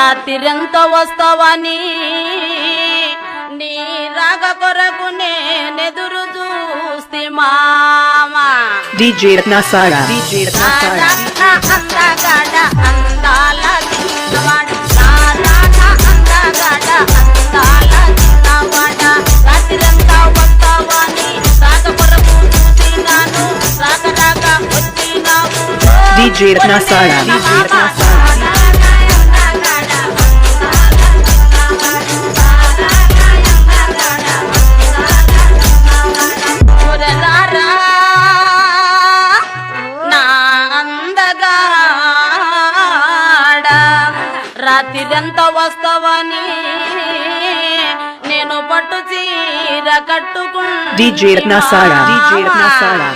రాత్రిరెంత వస్తావని నీ రాగ కొరకు నేనెదురు చూస్తే మామా DJ Ratnasara DJ Ratnasara అందగాడ అందాల చిన్నవాడ అందగాడ అందాల చిన్నవాడ రాత్రిరెంత వస్తావని రాగ కొరకు చూసినాను రాగ రాగ వచ్చినావు DJ Ratnasara DJ Ratnasara రాత్రిరెంత వస్తావని నేను పట్టు చీర కట్టుకుంటా DJ Ratnasara DJ Ratnasara